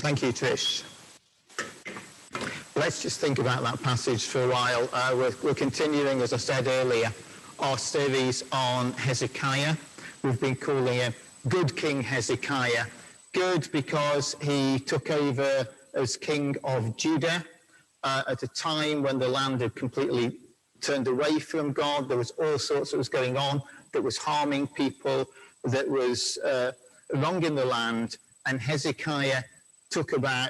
Thank you, Trish. Let's just think about that passage for a while. We're continuing, as I said earlier, our series on Hezekiah. We've been calling him Good King Hezekiah. Good because he took over as king of Judah at a time when the land had completely turned away from God. There was all sorts that was going on that was harming people, that was wrong in the land, and Hezekiah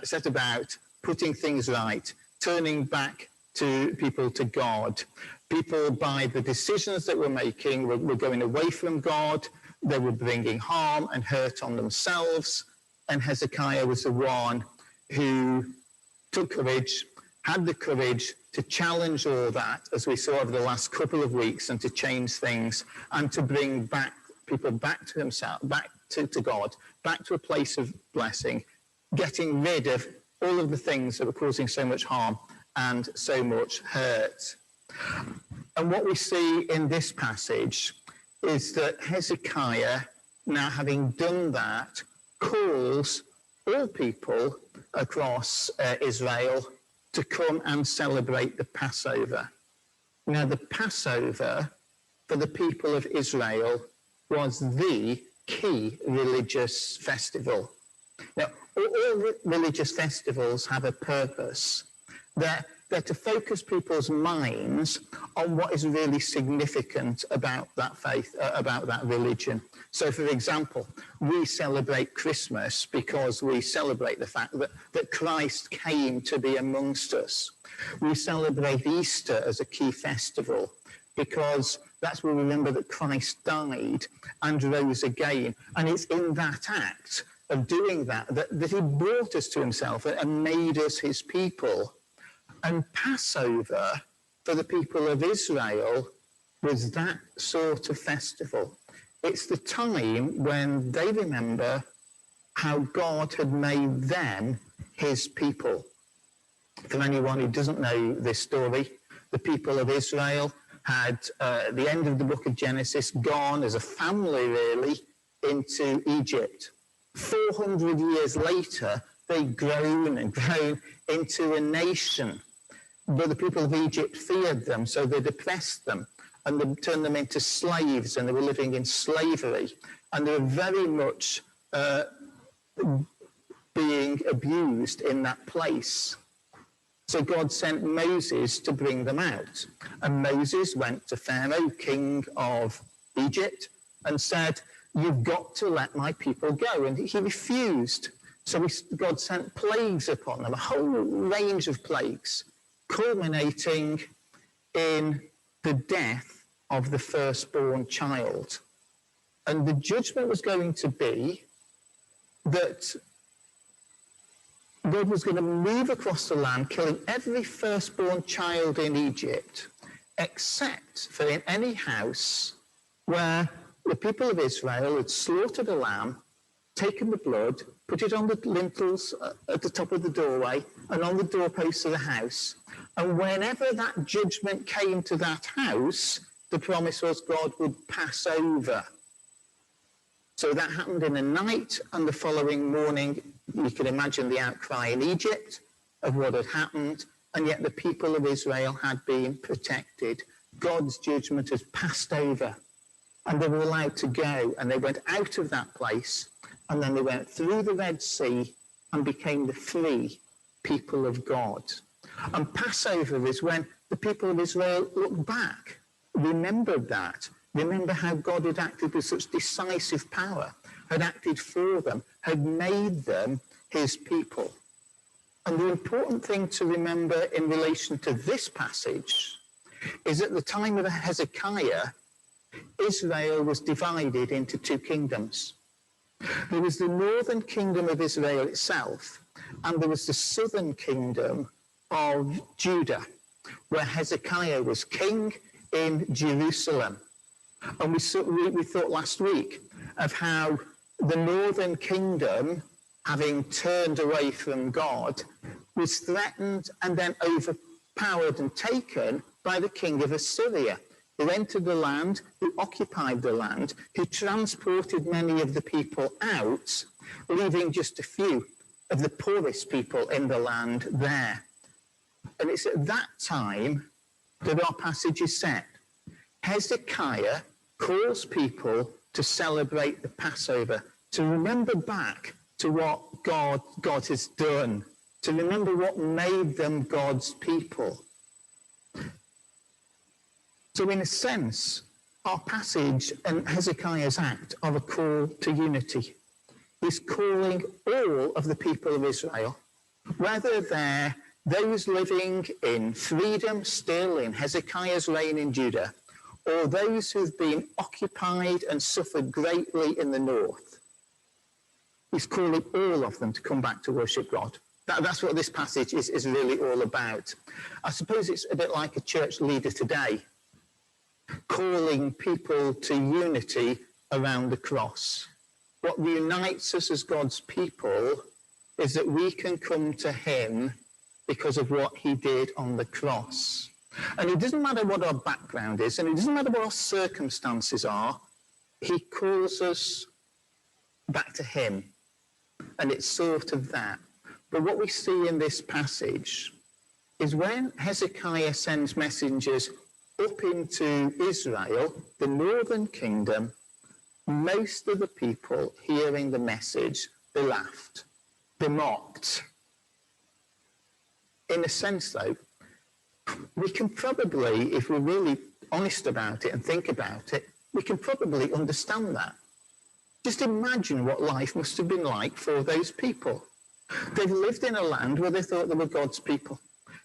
set about putting things right, turning back to people to God. People, by the decisions that we're making, were going away from God. They were bringing harm and hurt on themselves. And Hezekiah was the one who took courage, had the courage to challenge all that, as we saw over the last couple of weeks, and to change things and to bring people back to himself, back to God, back to a place of blessing, getting rid of all of the things that were causing so much harm and so much hurt. And what we see in this passage is that Hezekiah, now having done that, calls all people across Israel to come and celebrate the Passover. Now, the Passover for the people of Israel was the key religious festival. Now, all religious festivals have a purpose. They're to focus people's minds on what is really significant about that faith, about that religion. So, for example, we celebrate Christmas because we celebrate the fact that Christ came to be amongst us. We celebrate Easter as a key festival because that's where we remember that Christ died and rose again. And it's in that act of doing that he brought us to himself and made us his people. And Passover for the people of Israel was that sort of festival. It's the time when they remember how God had made them his people. For anyone who doesn't know this story, the people of Israel had, at the end of the book of Genesis, gone as a family, really, into Egypt. 400 years later, they'd grown and grown into a nation. But the people of Egypt feared them, so they oppressed them and they turned them into slaves, and they were living in slavery. And they were very much being abused in that place. So God sent Moses to bring them out. And Moses went to Pharaoh, king of Egypt, and said, "You've got to let my people go." And he refused. So God sent plagues upon them, a whole range of plagues, culminating in the death of the firstborn child. And the judgment was going to be that God was going to move across the land, killing every firstborn child in Egypt, except for in any house where the people of Israel had slaughtered a lamb, taken the blood, put it on the lintels at the top of the doorway and on the doorposts of the house. And whenever that judgment came to that house, the promise was God would pass over. So that happened in the night, and the following morning, you can imagine the outcry in Egypt of what had happened, and yet the people of Israel had been protected. God's judgment had passed over, and they were allowed to go, and they went out of that place, and then they went through the Red Sea and became the free people of God. And Passover is when the people of Israel look back, remembered that, remember how God had acted with such decisive power, had acted for them, had made them his people. And the important thing to remember in relation to this passage is at the time of Hezekiah, Israel was divided into two kingdoms. There was the northern kingdom of Israel itself, and there was the southern kingdom of Judah, where Hezekiah was king in Jerusalem. And we thought last week of how the northern kingdom, having turned away from God, was threatened and then overpowered and taken by the king of Assyria, who entered the land, who occupied the land, who transported many of the people out, leaving just a few of the poorest people in the land there. And it's at that time that our passage is set. Hezekiah calls people to celebrate the Passover, to remember back to what God has done, to remember what made them God's people. So in a sense, our passage and Hezekiah's act are a call to unity. He's calling all of the people of Israel, whether they're those living in freedom still in Hezekiah's reign in Judah, or those who've been occupied and suffered greatly in the north. He's calling all of them to come back to worship God. That's what this passage is really all about. I suppose it's a bit like a church leader today, calling people to unity around the cross. What unites us as God's people is that we can come to him because of what he did on the cross. And it doesn't matter what our background is, and it doesn't matter what our circumstances are, he calls us back to him. And it's sort of that. But what we see in this passage is when Hezekiah sends messengers up into Israel, the northern kingdom, most of the people hearing the message, they laughed, they mocked. In a sense, though, we can probably, if we're really honest about it and think about it, we can probably understand that. Just imagine what life must have been like for those people. They've lived in a land where they thought they were God's people.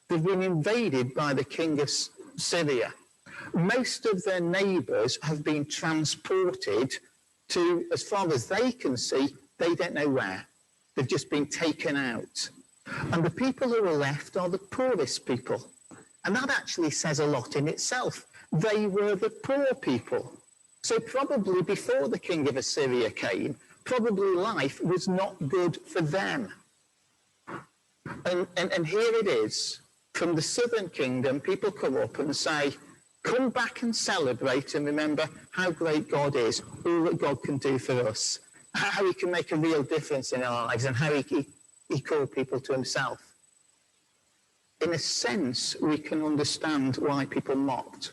They've been invaded by the king of Syria. Most of their neighbours have been transported to, as far as they can see, they don't know where. They've just been taken out. And the people who are left are the poorest people. And that actually says a lot in itself. They were the poor people. So probably before the king of Assyria came, probably life was not good for them. And here it is, from the southern kingdom, people come up and say, come back and celebrate and remember how great God is, all that God can do for us, how he can make a real difference in our lives, and how he called people to himself. In a sense, we can understand why people mocked.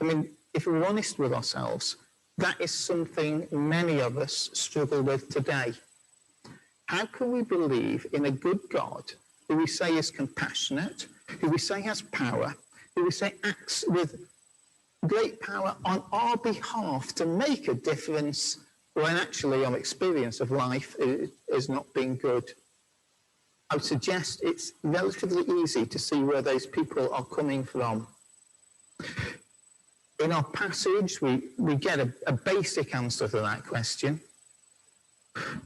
I mean, if we're honest with ourselves, that is something many of us struggle with today. How can we believe in a good God who we say is compassionate, who we say has power, who we say acts with great power on our behalf to make a difference, when actually our experience of life is not being good? I would suggest it's relatively easy to see where those people are coming from. In our passage, we get a basic answer to that question,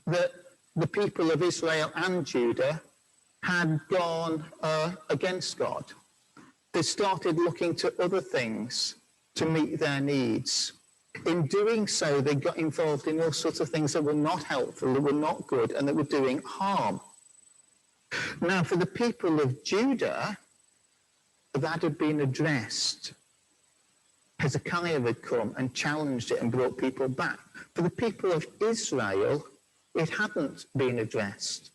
that the people of Israel and Judah had gone against God. They started looking to other things to meet their needs. In doing so, they got involved in all sorts of things that were not helpful, that were not good, and that were doing harm. Now, for the people of Judah, that had been addressed. Hezekiah had come and challenged it and brought people back. For the people of Israel, it hadn't been addressed.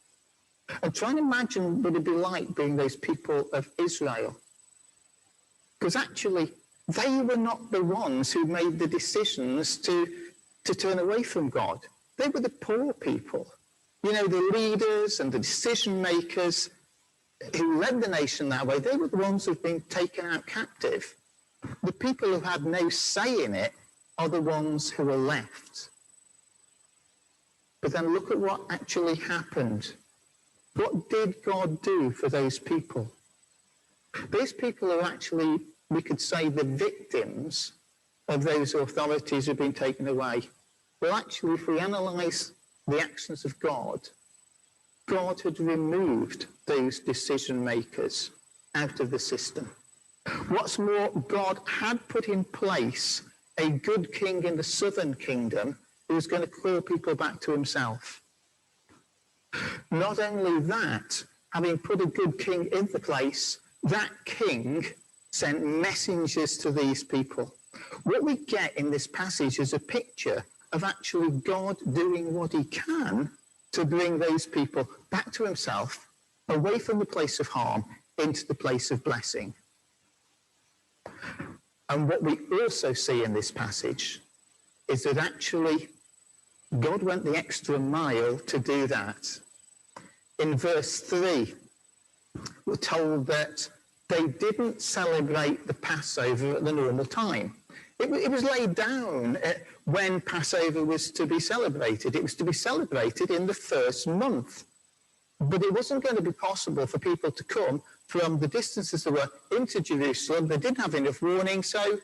And try and imagine what it'd be like being those people of Israel. Because actually, they were not the ones who made the decisions to turn away from God. They were the poor people. You know, the leaders and the decision makers who led the nation that way, they were the ones who've been taken out captive. The people who had no say in it are the ones who are left. But then look at what actually happened. What did God do for those people? Those people are actually, we could say, the victims of those authorities who've been taken away. Well, actually, if we analyse the actions of God, God had removed those decision makers out of the system. What's more, God had put in place a good king in the southern kingdom who was going to call people back to himself. Not only that, having put a good king in the place, that king sent messengers to these people. What we get in this passage is a picture of actually God doing what he can to bring those people back to himself, away from the place of harm, into the place of blessing. And what we also see in this passage is that actually God went the extra mile to do that. In verse 3, we're told that they didn't celebrate the Passover at the normal time. It was laid down when Passover was to be celebrated. It was to be celebrated in the first month. But it wasn't going to be possible for people to come from the distances they were into Jerusalem. They didn't have enough warning. So,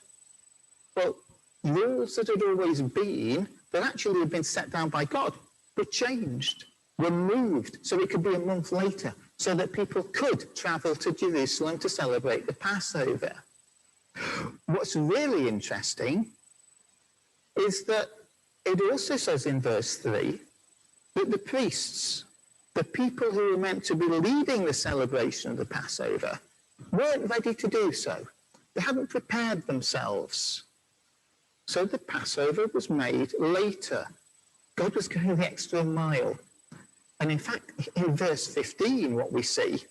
well, rules that had always been, that actually had been set down by God, were changed, were moved, so it could be a month later, so that people could travel to Jerusalem to celebrate the Passover. What's really interesting is that it also says in verse 3 that the priests, the people who were meant to be leading the celebration of the Passover, weren't ready to do so. They hadn't prepared themselves. So the Passover was made later. God was going the extra mile. And in fact, in verse 15, what we see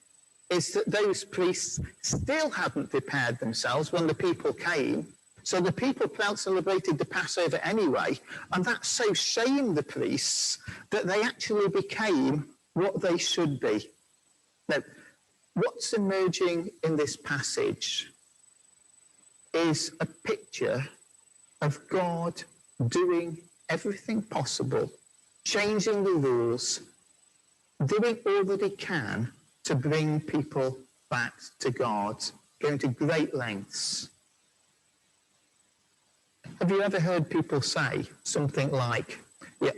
is that those priests still hadn't prepared themselves when the people came. So the people celebrated the Passover anyway, and that so shamed the priests that they actually became what they should be. Now, what's emerging in this passage is a picture of God doing everything possible, changing the rules, doing all that he can to bring people back to God, going to great lengths. Have you ever heard people say something like, yeah,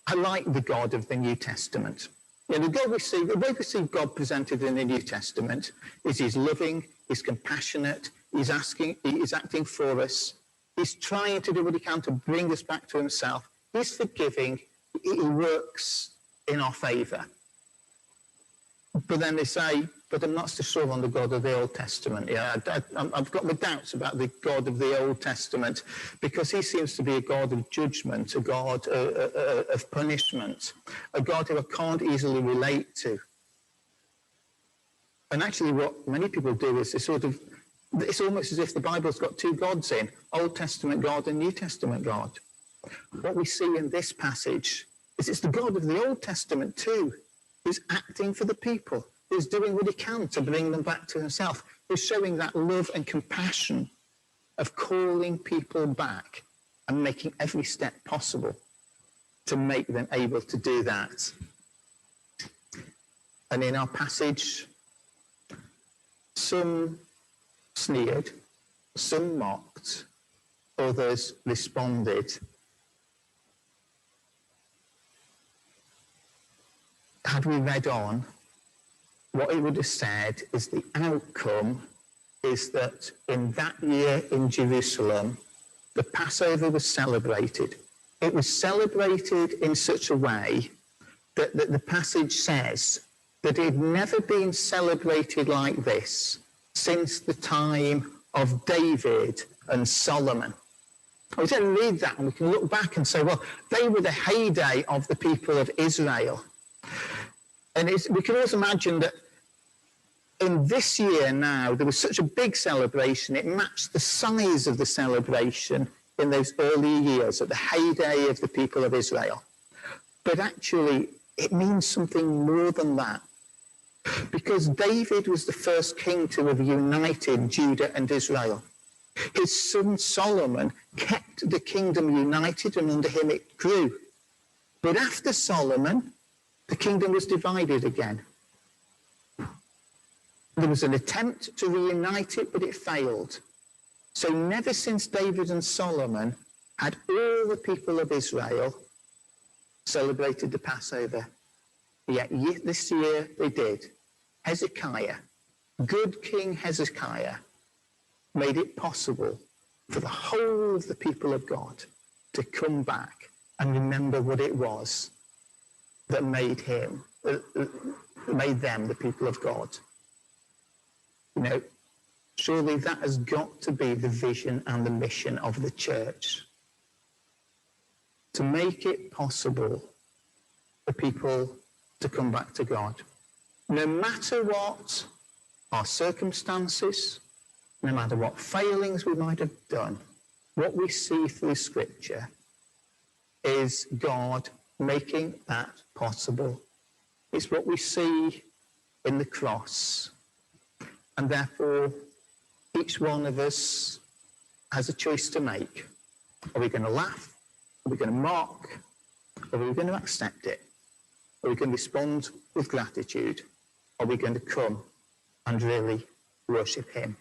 I like the God of the New Testament. Yeah, the way we see God presented in the New Testament is he's loving, he's compassionate, he's acting for us, he's trying to do what he can to bring us back to himself, he's forgiving, he works in our favour. But then they say, but I'm not so sure on the God of the Old Testament. Yeah, I've got my doubts about the God of the Old Testament because he seems to be a God of judgment, a God of punishment, a God who I can't easily relate to. And actually what many people do is it's almost as if the Bible's got two gods in, Old Testament God and New Testament God. What we see in this passage is it's the God of the Old Testament too, who's acting for the people, who's doing what he can to bring them back to himself, who's showing that love and compassion of calling people back and making every step possible to make them able to do that. And in our passage, some sneered, some mocked, others responded. Had we read on, what it would have said is the outcome is that in that year in Jerusalem, the Passover was celebrated. It was celebrated in such a way that the passage says that it had never been celebrated like this since the time of David and Solomon. We can read that and we can look back and say, well, they were the heyday of the people of Israel. And we can also imagine that in this year now, there was such a big celebration, it matched the size of the celebration in those early years, at the heyday of the people of Israel. But actually, it means something more than that. Because David was the first king to have united Judah and Israel. His son Solomon kept the kingdom united, and under him it grew. But after Solomon, the kingdom was divided again. There was an attempt to reunite it, but it failed. So never since David and Solomon had all the people of Israel celebrated the Passover. Yet this year they did. Hezekiah, good King Hezekiah, made it possible for the whole of the people of God to come back and remember what it was that made them the people of God. You know, surely that has got to be the vision and the mission of the church. To make it possible for people to come back to God. No matter what our circumstances, no matter what failings we might have done, what we see through Scripture is God making that possible. It's what we see in the cross. And therefore, each one of us has a choice to make. Are we going to laugh? Are we going to mock? Or are we going to accept it? Are we going to respond with gratitude? Are we going to come and really worship him?